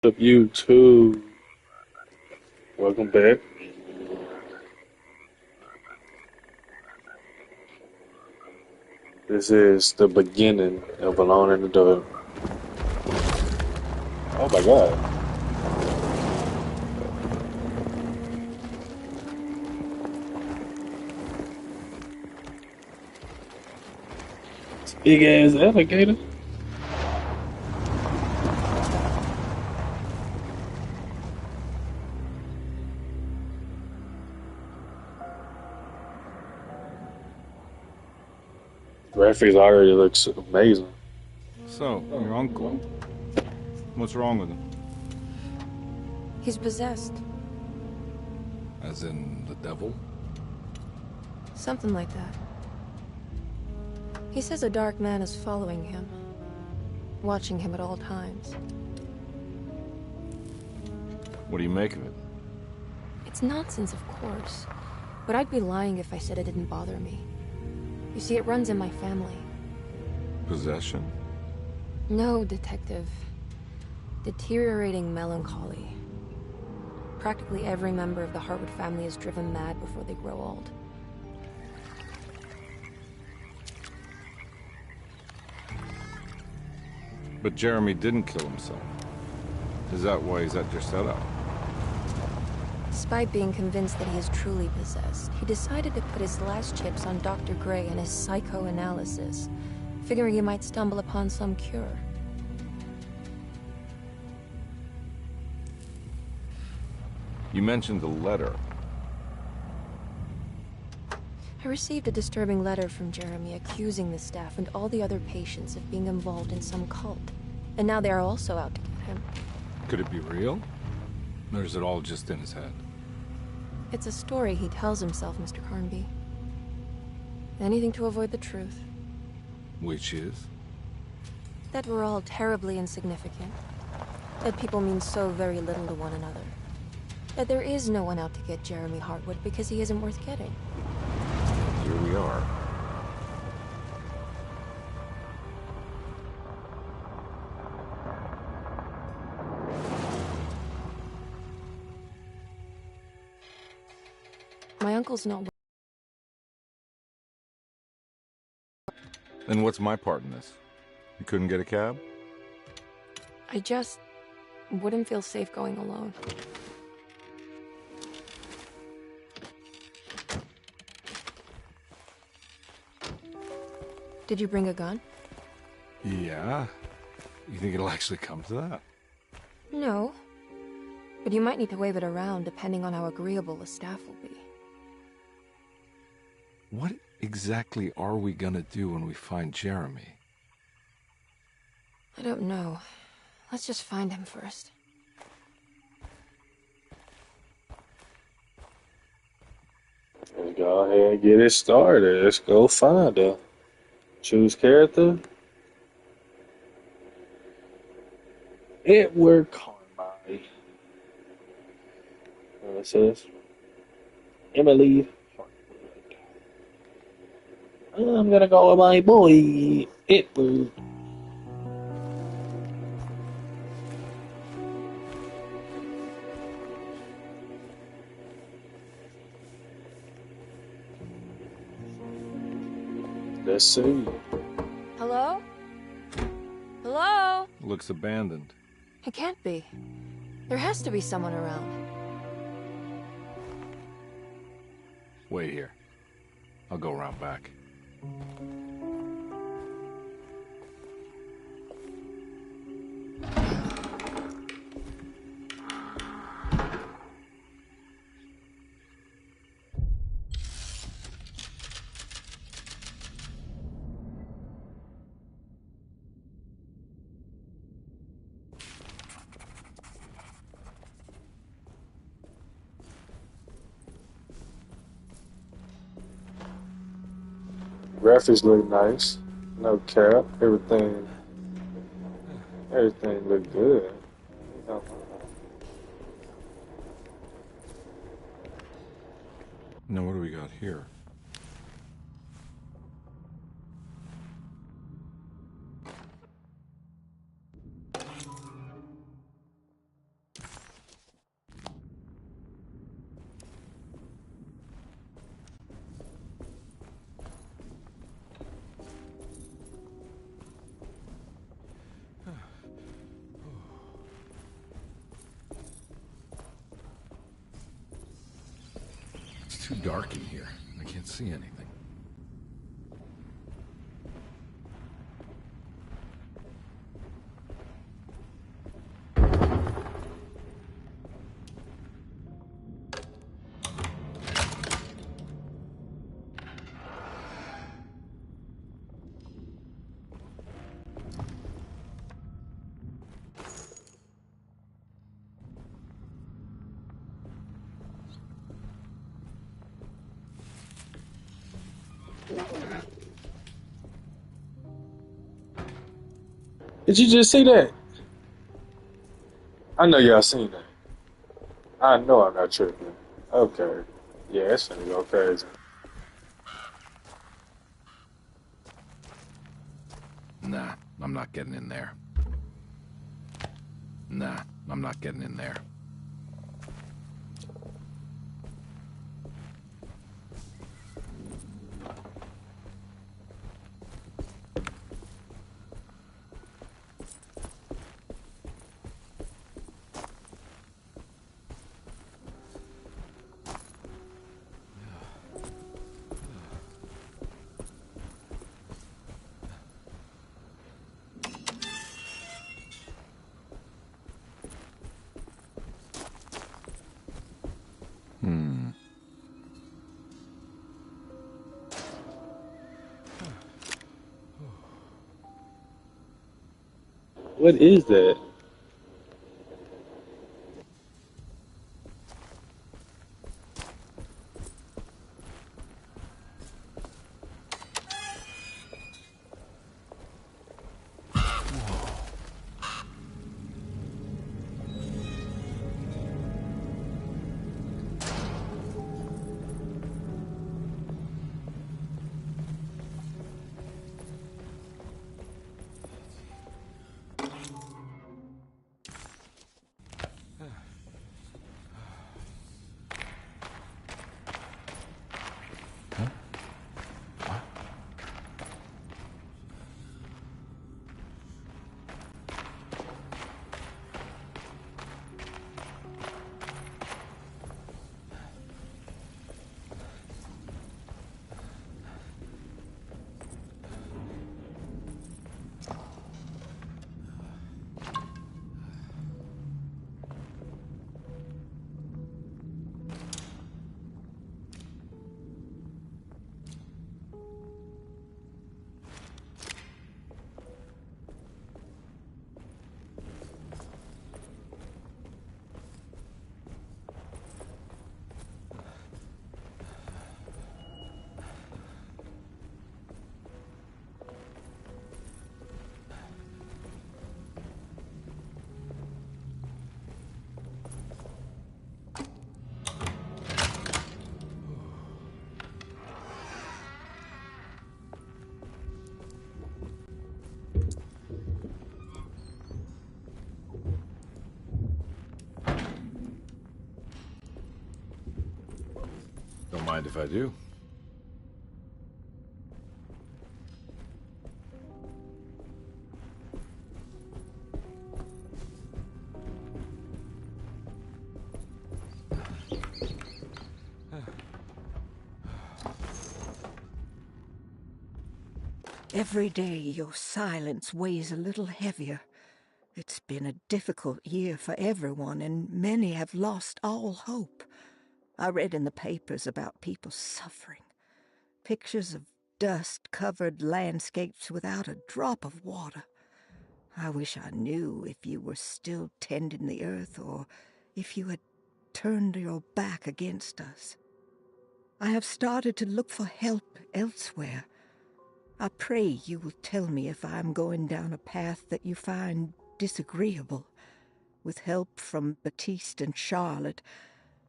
Up YouTube. Welcome back. This is the beginning of Alone in the Dark. Oh my god. Big ass alligator. Graphics already looks amazing. So, your uncle, what's wrong with him? He's possessed. As in the devil? Something like that. He says a dark man is following him, watching him at all times. What do you make of it? It's nonsense, of course, but I'd be lying if I said it didn't bother me. You see, it runs in my family. Possession? No, detective. Deteriorating melancholy. Practically every member of the Hartwood family is driven mad before they grow old. But Jeremy didn't kill himself. Is that why he's at your setup? Despite being convinced that he is truly possessed, he decided to put his last chips on Dr. Gray and his psychoanalysis, figuring he might stumble upon some cure. You mentioned the letter. I received a disturbing letter from Jeremy accusing the staff and all the other patients of being involved in some cult. And now they are also out to get him. Could it be real? Or is it all just in his head? It's a story he tells himself, Mr. Carnby. Anything to avoid the truth. Which is? That we're all terribly insignificant. That people mean so very little to one another. That there is no one out to get Jeremy Hartwood because he isn't worth getting. Here we are. My uncle's not. Then what's my part in this? You couldn't get a cab? I just wouldn't feel safe going alone. Did you bring a gun? Yeah. You think it'll actually come to that? No. But you might need to wave it around depending on how agreeable the staff will be. What exactly are we gonna do when we find Jeremy? I don't know. Let's just find him first. Let's go ahead and get it started. Let's go find her. Choose character. Edward Carnby. It says Emily Hartwood. I'm gonna go with my boy Edward. Let's see. Hello? Hello? Looks abandoned. It can't be. There has to be someone around. Wait here. I'll go around back. Graphics look nice. No cap. Everything look good. You know. Now what do we got here? too dark in here. I can't see anything. Did you just see that? I know y'all seen that. I know I'm not tripping. Okay. Yeah, it's gonna go crazy. Nah, I'm not getting in there. Nah, I'm not getting in there. What is that? Don't mind if I do. Every day your silence weighs a little heavier. It's been a difficult year for everyone, and many have lost all hope. I read in the papers about people suffering. Pictures of dust-covered landscapes without a drop of water. I wish I knew if you were still tending the earth or if you had turned your back against us. I have started to look for help elsewhere. I pray you will tell me if I am going down a path that you find disagreeable. With help from Baptiste and Charlotte,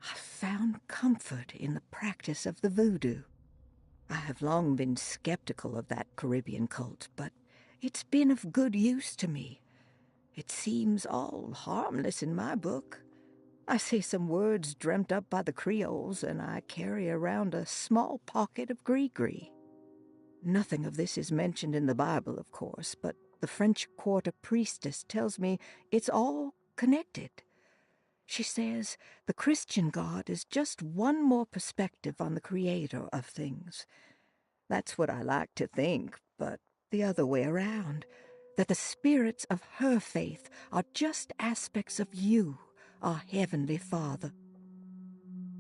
I found comfort in the practice of the voodoo. I have long been skeptical of that Caribbean cult, but it's been of good use to me. It seems all harmless in my book. I say some words dreamt up by the Creoles, and I carry around a small pocket of gris-gris. Nothing of this is mentioned in the Bible, of course, but the French Quarter priestess tells me it's all connected. She says the Christian God is just one more perspective on the creator of things. That's what I like to think, but the other way around. That the spirits of her faith are just aspects of you, our Heavenly Father.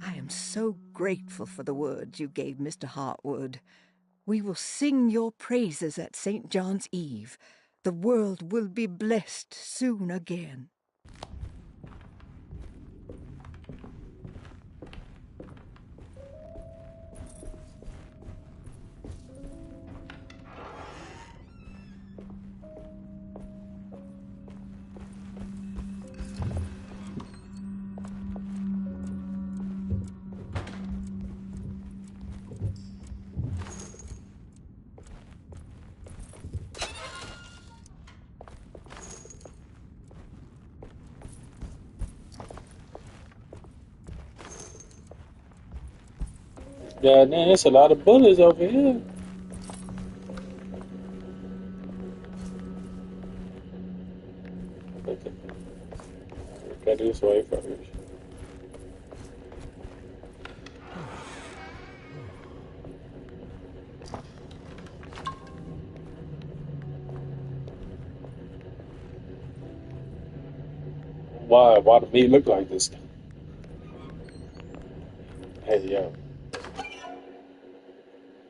I am so grateful for the words you gave Mr. Hartwood. We will sing your praises at St. John's Eve. The world will be blessed soon again. God damn, there's a lot of bullets over here. Okay. Got this way first. Why? Why the meat look like this? Hey, yo.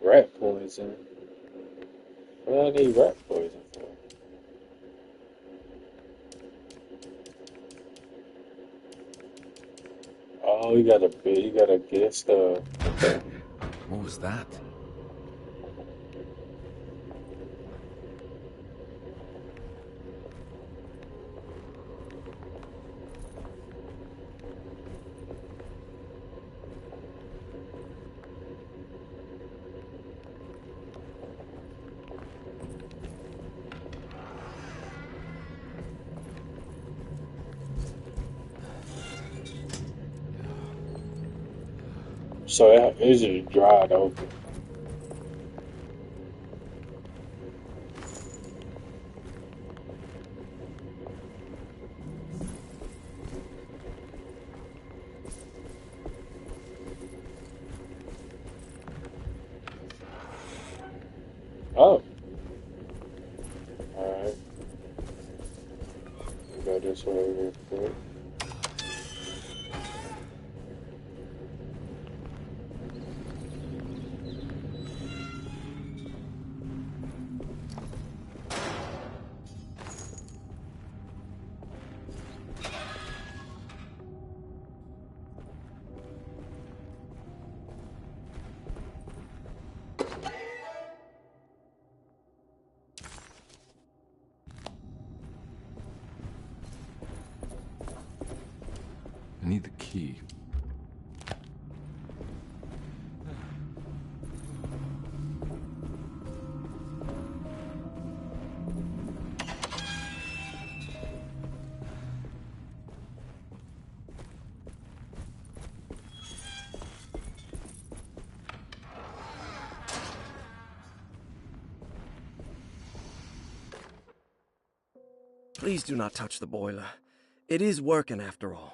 Rat poison. What do I need rat poison for? Oh, you gotta get stuff. Okay. What was that? So it's just dried open. Oh, alright. Go this way real quick. I need the key. Please do not touch the boiler. It is working after all.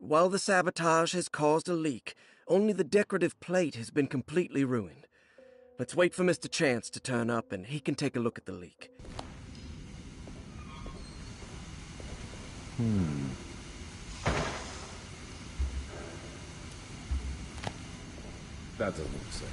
While the sabotage has caused a leak, only the decorative plate has been completely ruined. Let's wait for Mr. Chance to turn up and he can take a look at the leak. That doesn't look safe.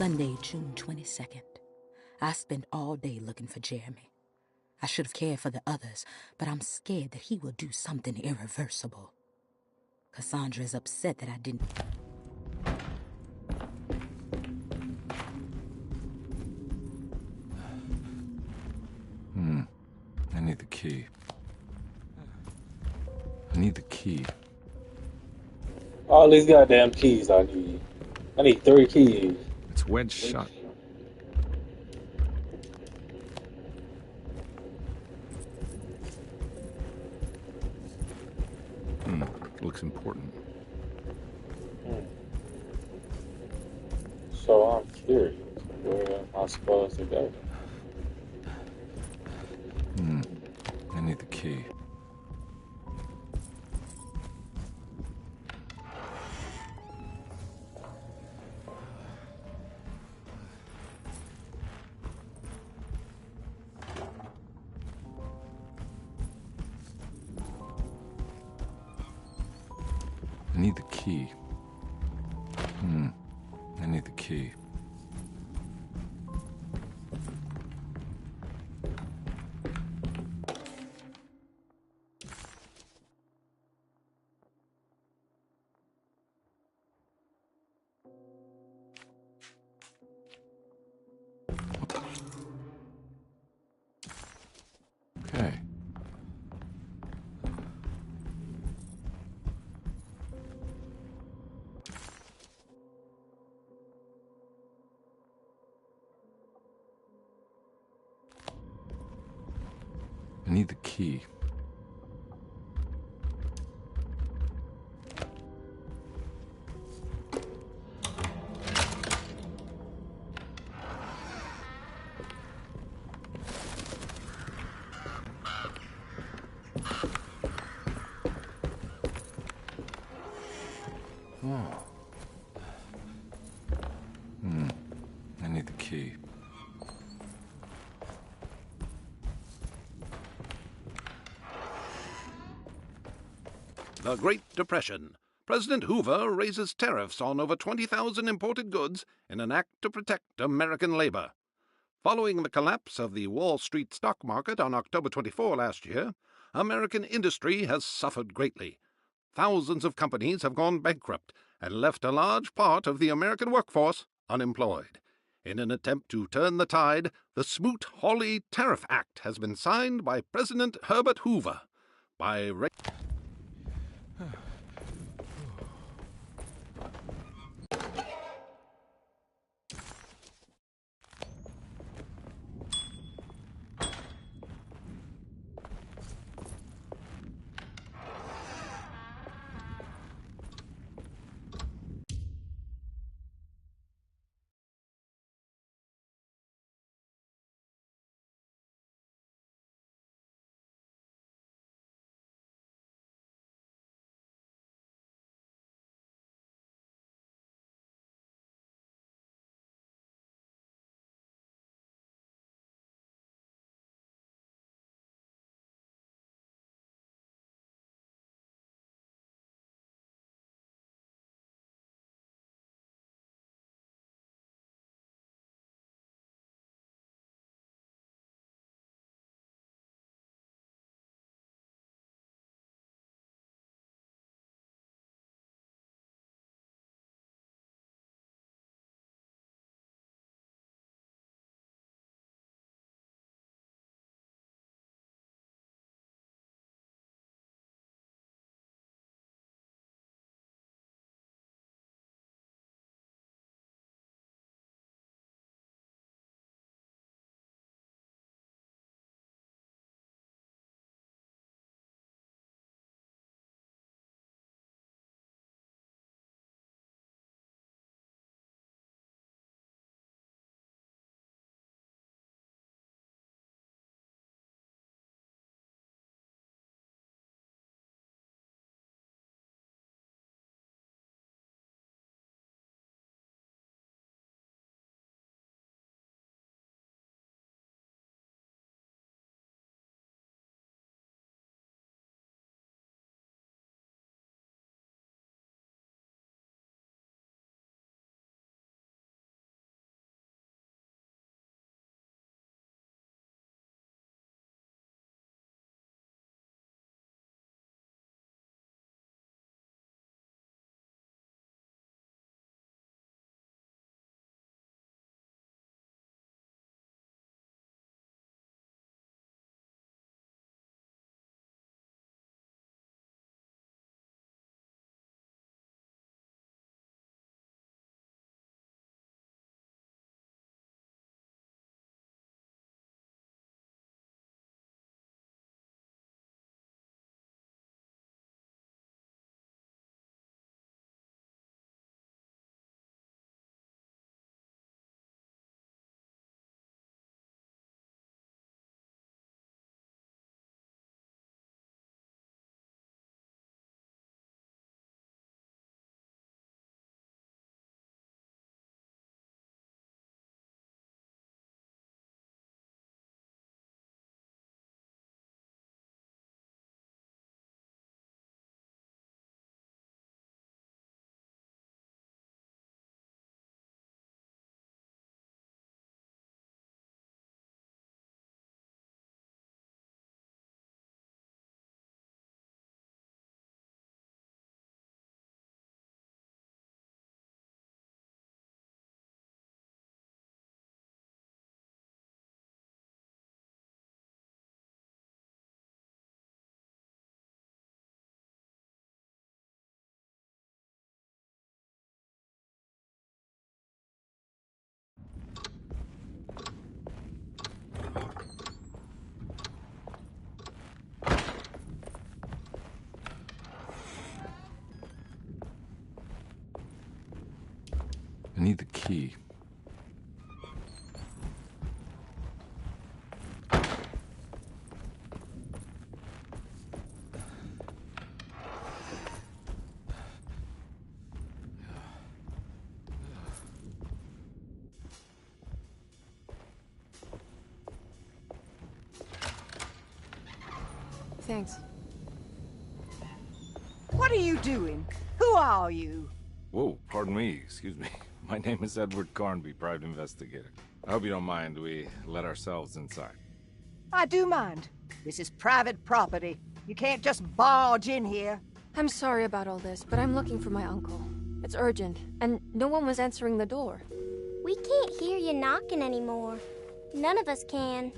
Sunday, June 22nd. I spent all day looking for Jeremy. I should have cared for the others, but I'm scared that he will do something irreversible. Cassandra is upset that I didn't... I need the key. I need the key. All these goddamn keys I need. I need 3 keys. It's wedged shut. Looks important. So I'm curious. Where am I supposed to go? I need the key. I need the key. I need the key. Okay. I need the key. Oh. I need the key. The Great Depression. President Hoover raises tariffs on over 20,000 imported goods in an act to protect American labor. Following the collapse of the Wall Street stock market on October 24 last year, American industry has suffered greatly. Thousands of companies have gone bankrupt and left a large part of the American workforce unemployed. In an attempt to turn the tide, the Smoot-Hawley Tariff Act has been signed by President Herbert Hoover. By I need the key. Thanks. What are you doing? Who are you? Whoa, pardon me, excuse me. My name is Edward Carnby, private investigator. I hope you don't mind we let ourselves inside. I do mind. This is private property. You can't just barge in here. I'm sorry about all this, but I'm looking for my uncle. It's urgent, and no one was answering the door. We can't hear you knocking anymore. None of us can.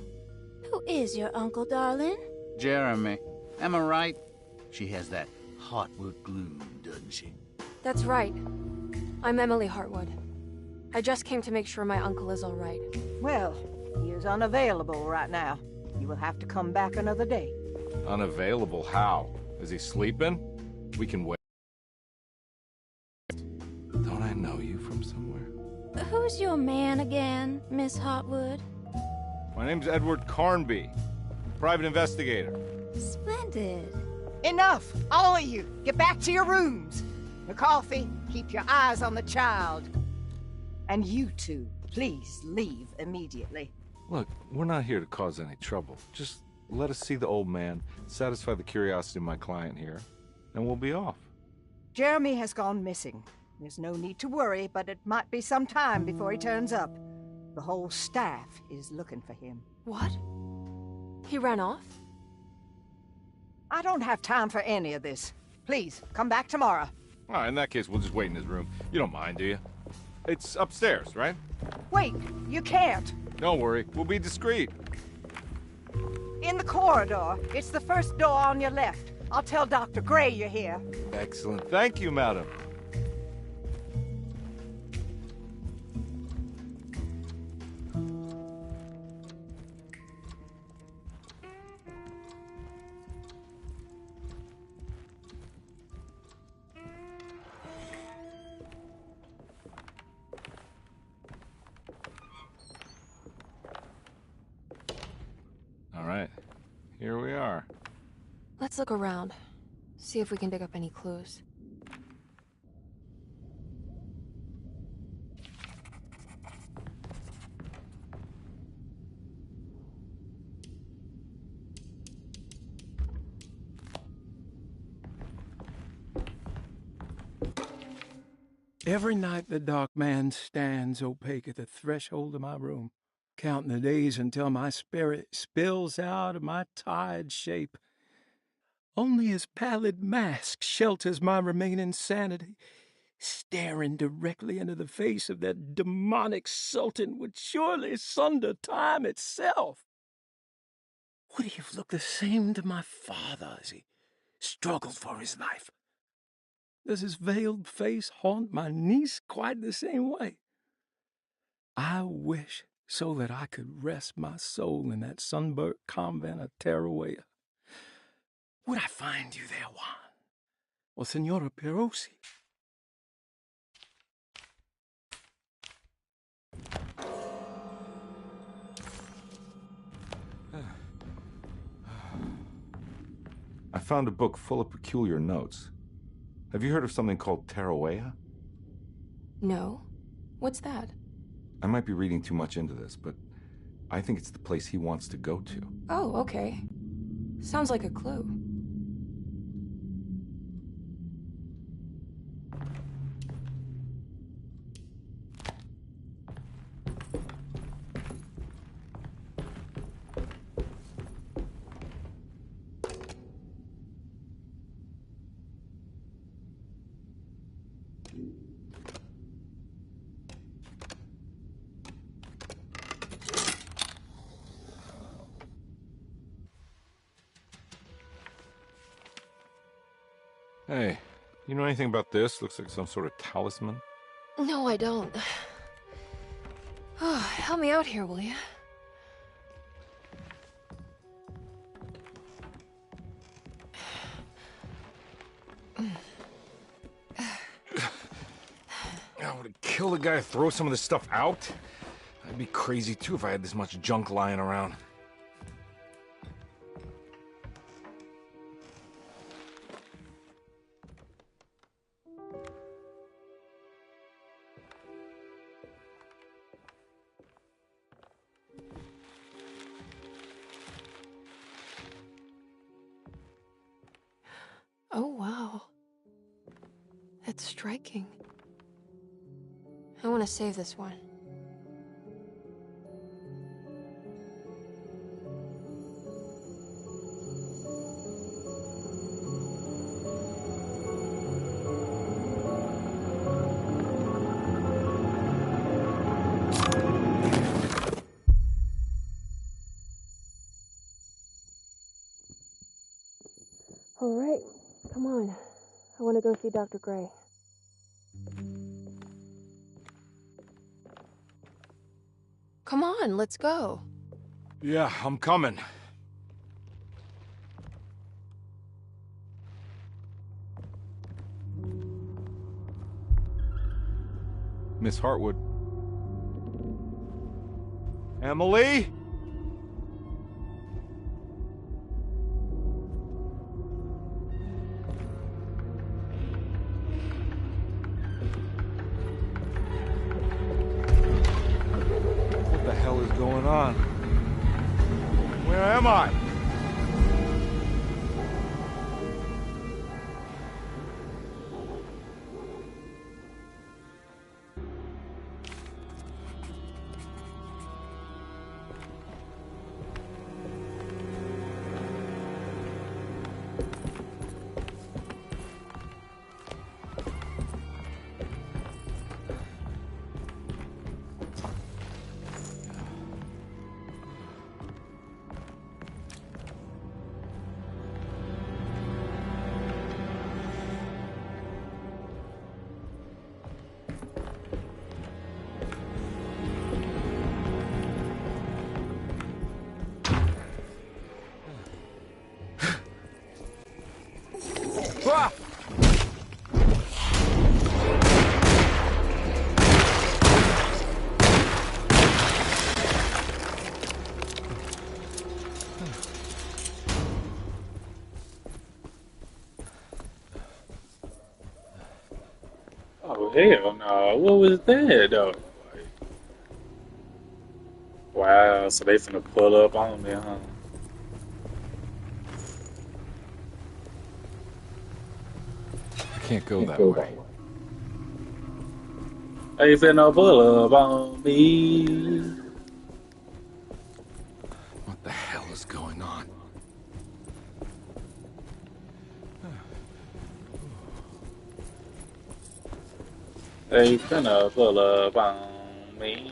Who is your uncle, darling? Jeremy. Am I right? She has that Heartwood gloom, doesn't she? That's right. I'm Emily Hartwood. I just came to make sure my uncle is all right. Well, he is unavailable right now. You will have to come back another day. Unavailable how? Is he sleeping? We can wait. Don't I know you from somewhere? Who's your man again, Miss Hartwood? My name's Edward Carnby, private investigator. Splendid. Enough! All of you! Get back to your rooms! McCarthy, keep your eyes on the child. And you two, please leave immediately. Look, we're not here to cause any trouble. Just let us see the old man, satisfy the curiosity of my client here, and we'll be off. Jeremy has gone missing. There's no need to worry, but it might be some time before he turns up. The whole staff is looking for him. What? He ran off? I don't have time for any of this. Please, come back tomorrow. All right, in that case, we'll just wait in his room. You don't mind, do you? It's upstairs, right? Wait, you can't. Don't worry, we'll be discreet. In the corridor. It's the first door on your left. I'll tell Dr. Gray you're here. Excellent. Thank you, madam. All right, here we are. Let's look around. See if we can dig up any clues. Every night the dark man stands opaque at the threshold of my room, counting the days until my spirit spills out of my tired shape. Only his pallid mask shelters my remaining sanity. Staring directly into the face of that demonic sultan would surely sunder time itself. Would he have looked the same to my father as he struggled for his life? Does his veiled face haunt my niece quite the same way? I wish so that I could rest my soul in that sunburnt convent of Teruel. Would I find you there, Juan? Or Senora Perosi? I found a book full of peculiar notes. Have you heard of something called Teruel? No. What's that? I might be reading too much into this, but I think it's the place he wants to go to. Oh, okay. Sounds like a clue. Hey, you know anything about this? Looks like some sort of talisman. No, I don't. Oh, help me out here, will you? Oh, to kill the guy, throw some of this stuff out? I'd be crazy too if I had this much junk lying around. Oh, wow. That's striking. I want to save this one. All right, come on. I want to go see Dr. Gray. Come on, let's go. Yeah, I'm coming. Miss Hartwood. Emily? What the hell is going on? Where am I? Ah! Oh, hell no. What was that, though? Wow, so they finna pull up on me, huh? I can't go that way. They finna pull up on me. What the hell is going on? They finna pull up on me.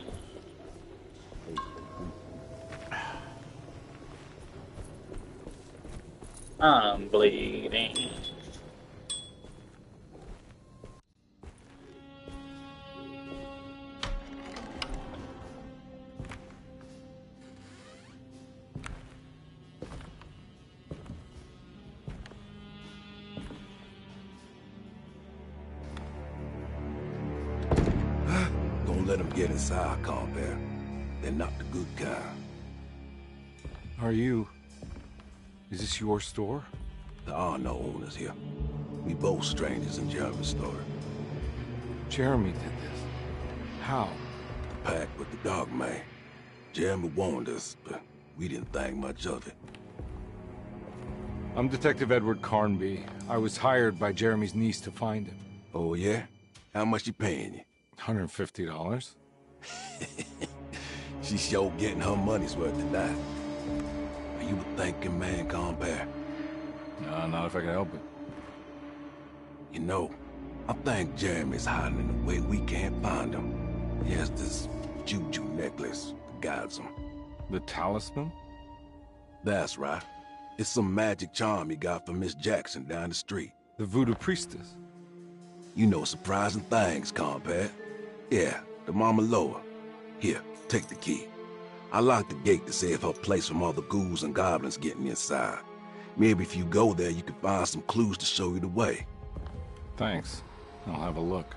I'm bleeding. Don't let them get inside, compare. They're not the good kind. Are you... Is this your store? There are no owners here. We both strangers in Jeremy's store. Jeremy did this. How? Packed with the dog man. Jeremy warned us, but we didn't think much of it. I'm Detective Edward Carnby. I was hired by Jeremy's niece to find him. Oh, yeah? How much she paying you? $150. She's sure getting her money's worth tonight. Are you a thinking man, compare? No, not if I can help it. You know, I think Jeremy's hiding in a way we can't find him. He has this juju necklace that guides him. The talisman? That's right. It's some magic charm he got from Miss Jackson down the street. The voodoo priestess? You know surprising things, compare. Yeah, the Mama Loa. Here, take the key. I locked the gate to save her place from all the ghouls and goblins getting inside. Maybe if you go there, you can find some clues to show you the way. Thanks. I'll have a look.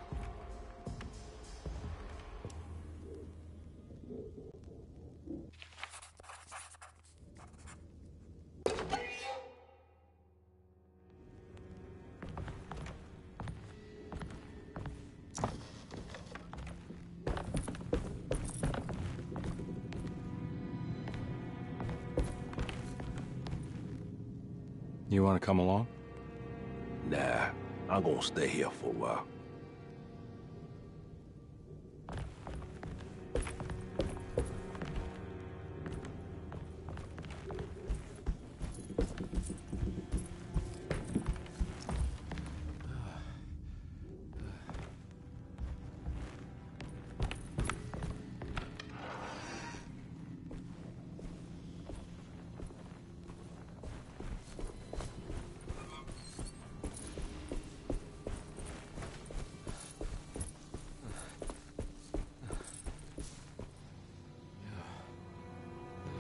You want to come along? Nah, I'm gonna stay here for a while.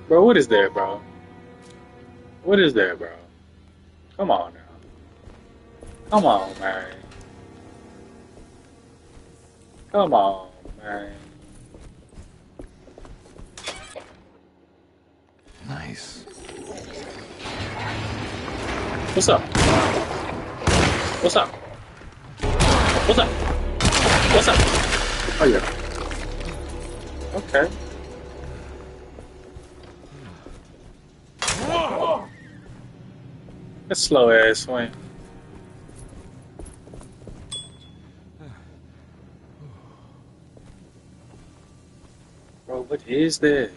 Bro, what is that, bro? What is that, bro? Come on now. Come on, man. Come on, man. Nice. What's up? What's up? What's up? What's up? Oh, yeah. Okay. That's slow ass swing. Bro, what is that?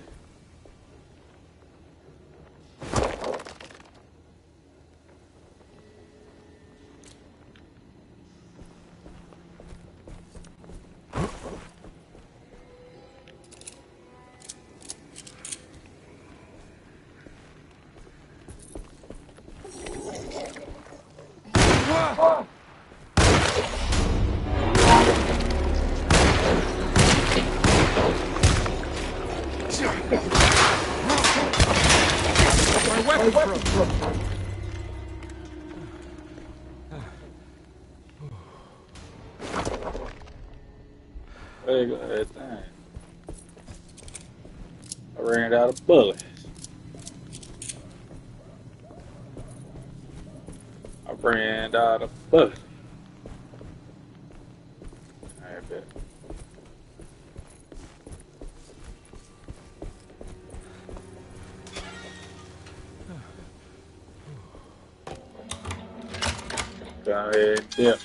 There you go, that thing. I ran out of bullets. I ran out of bullets. I bet. Go ahead, dip.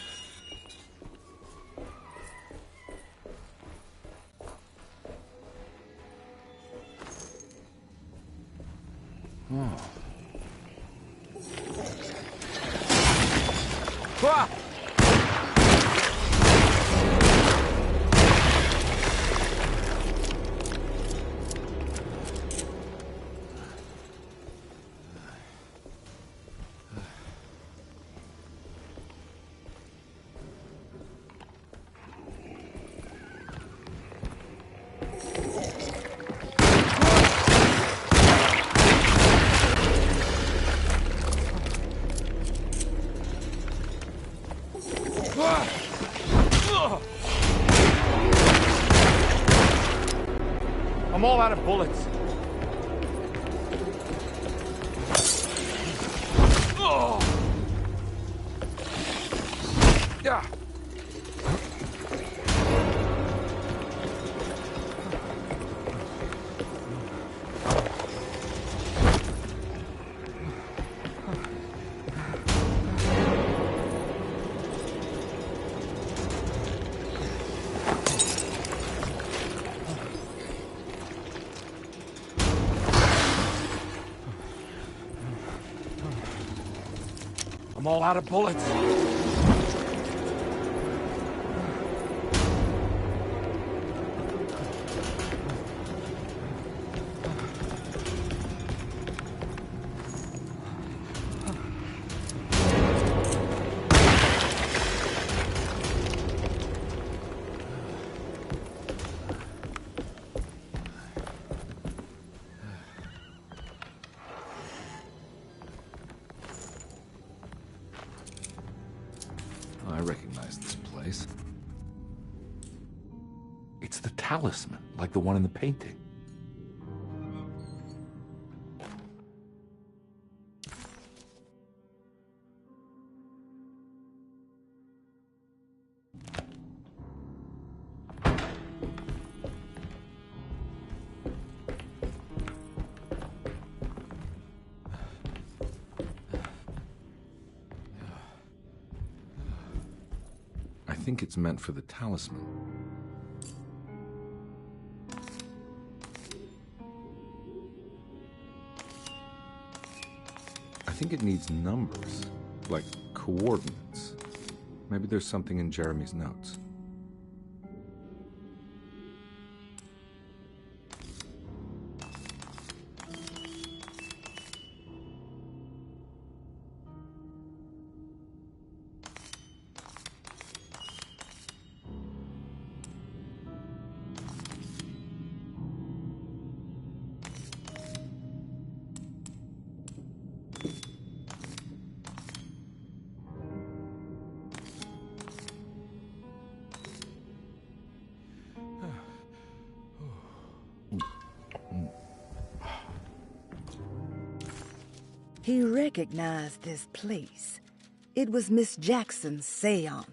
I'm all out of bullets. Yeah. I'm all out of bullets. I recognize this place. It's the talisman, like the one in the painting. think it's meant for the talisman. I think it needs numbers, like coordinates. Maybe there's something in Jeremy's notes. He recognized this place. It was Miss Jackson's seance.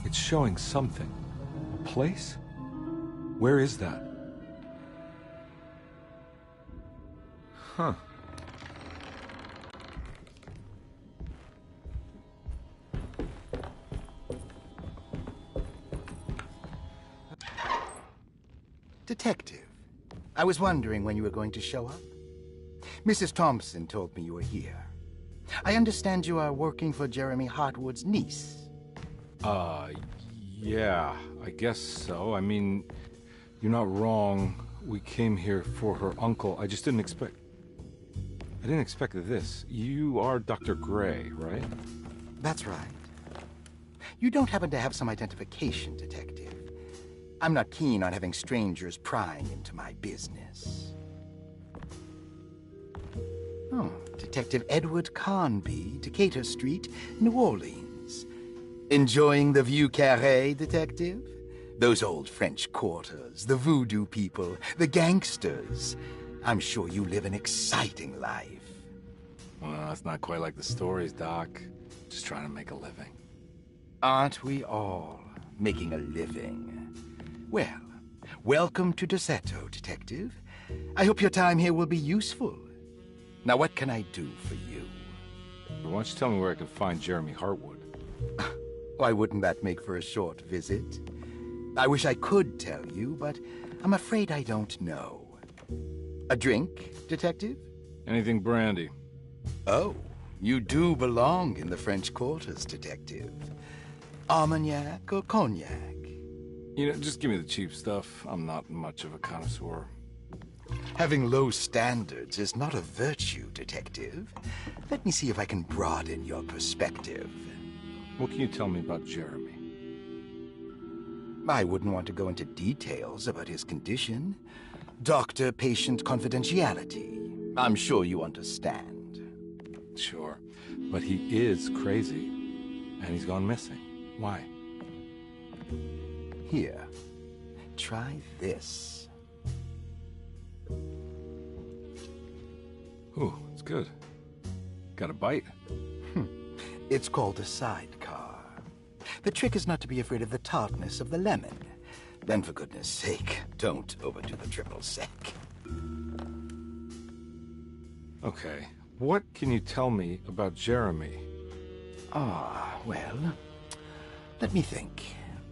It's showing something. A place? Where is that? Huh. Detective, I was wondering when you were going to show up. Mrs. Thompson told me you were here. I understand you are working for Jeremy Hartwood's niece. Yeah, I guess so. I mean, you're not wrong. We came here for her uncle. I just didn't expect... I didn't expect this. You are Dr. Gray, right? That's right. You don't happen to have some identification, Detective. I'm not keen on having strangers prying into my business. Oh, Detective Edward Carnby, Decatur Street, New Orleans. Enjoying the Vieux Carré, Detective? Those old French quarters, the voodoo people, the gangsters. I'm sure you live an exciting life. Well, it's not quite like the stories, Doc. Just trying to make a living. Aren't we all making a living? Well, welcome to Deseto, Detective. I hope your time here will be useful. Now, what can I do for you? Why don't you tell me where I can find Jeremy Hartwood? Why wouldn't that make for a short visit? I wish I could tell you, but I'm afraid I don't know. A drink, Detective? Anything brandy. Oh, you do belong in the French quarters, Detective. Armagnac or cognac? You know, just give me the cheap stuff. I'm not much of a connoisseur. Having low standards is not a virtue, Detective. Let me see if I can broaden your perspective. What can you tell me about Jeremy? I wouldn't want to go into details about his condition. Doctor-patient confidentiality. I'm sure you understand. Sure, but he is crazy, and he's gone missing. Why? Here, try this. Ooh, it's good. Got a bite? It's called a sidecar. The trick is not to be afraid of the tartness of the lemon. Then, for goodness sake, don't overdo the triple sec. Okay, what can you tell me about Jeremy? Well, let me think.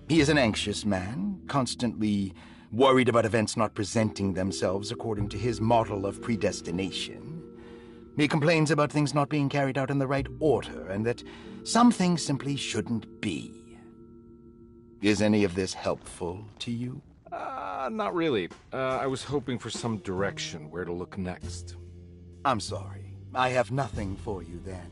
He is an anxious man, constantly worried about events not presenting themselves according to his model of predestination. He complains about things not being carried out in the right order, and that some things simply shouldn't be. Is any of this helpful to you? Not really. I was hoping for some direction, where to look next. I'm sorry. I have nothing for you then.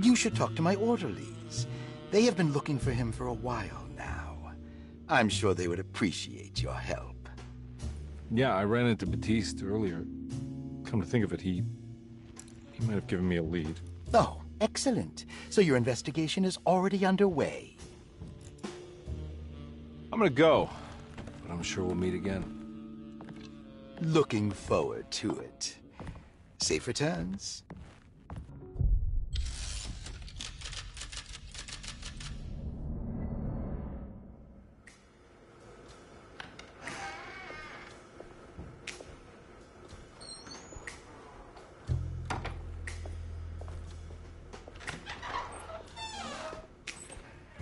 You should talk to my orderlies. They have been looking for him for a while now. I'm sure they would appreciate your help. Yeah, I ran into Batiste earlier. Come to think of it, he might have given me a lead. Oh, excellent. So your investigation is already underway. I'm gonna go, but I'm sure we'll meet again. Looking forward to it. Safe returns.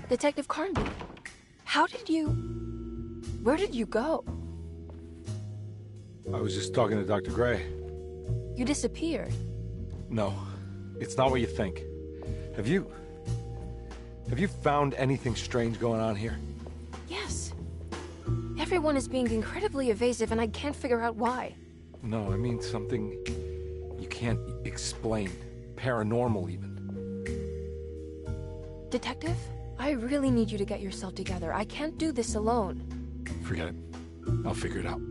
Detective Carnby, where did you go? I was just talking to Dr. Gray. You disappeared. No, it's not what you think. Have you found anything strange going on here? Yes. Everyone is being incredibly evasive and I can't figure out why. No, I mean something you can't explain. Paranormal, even. Detective, I really need you to get yourself together. I can't do this alone. Forget it. I'll figure it out.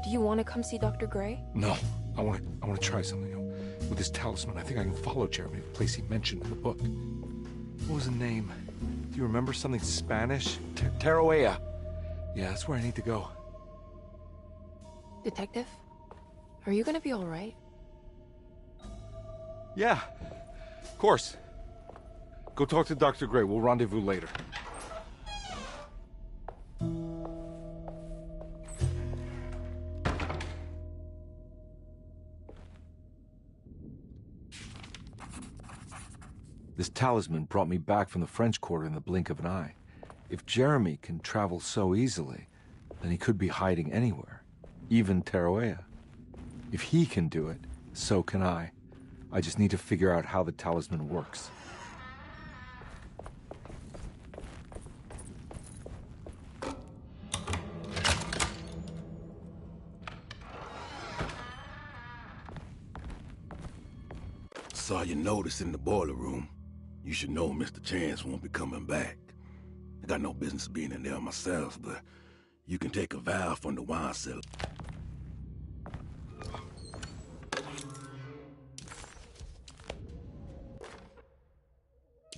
Do you want to come see Dr. Gray? No, I want to try something. With this talisman, I think I can follow Jeremy to the place he mentioned in the book. What was the name? Do you remember something Spanish? Tarawea. Yeah, that's where I need to go. Detective, are you gonna be all right? Yeah, of course. Go talk to Dr. Gray. We'll rendezvous later. This talisman brought me back from the French Quarter in the blink of an eye. If Jeremy can travel so easily, then he could be hiding anywhere, even Tarawea. If he can do it, so can I. I just need to figure out how the talisman works. Saw your notice in the boiler room. You should know Mr. Chance won't be coming back. I got no business being in there myself, but you can take a valve from the wine cellar.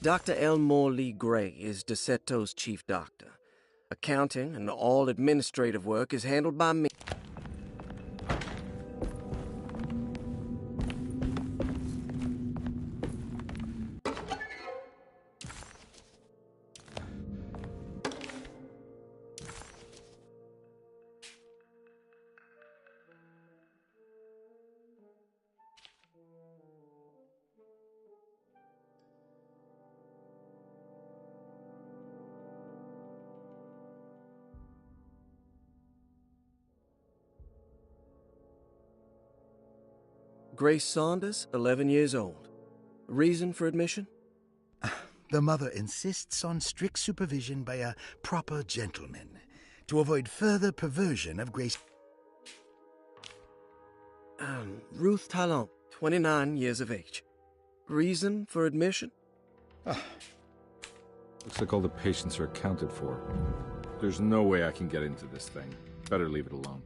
Dr. Elmore Lee Gray is DeSeto's chief doctor. Accounting and all administrative work is handled by me. Grace Saunders, 11 years old. Reason for admission? The mother insists on strict supervision by a proper gentleman to avoid further perversion of Grace. Ruth Talon, 29 years of age. Reason for admission? Looks like all the patients are accounted for. There's no way I can get into this thing. Better leave it alone.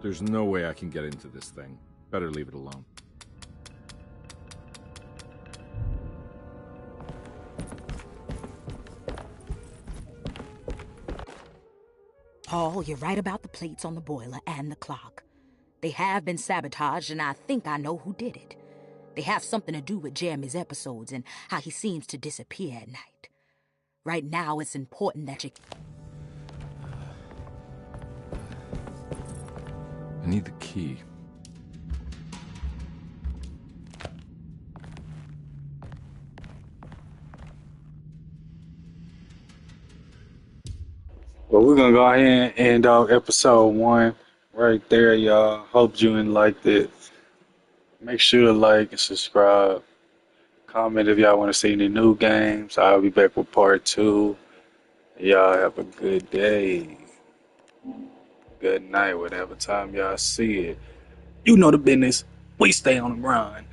There's no way I can get into this thing. Better leave it alone. Paul, you're right about the plates on the boiler and the clock. They have been sabotaged, and I think I know who did it. They have something to do with Jeremy's episodes and how he seems to disappear at night. Right now, it's important that you... I need the key. Well, we're gonna go ahead and end off episode 1 right there, y'all. Hope you liked it. Make sure to like and subscribe. Comment if y'all want to see any new games. I'll be back with part 2. Y'all have a good day. Good night, whatever time y'all see it. You know the business. We stay on the grind.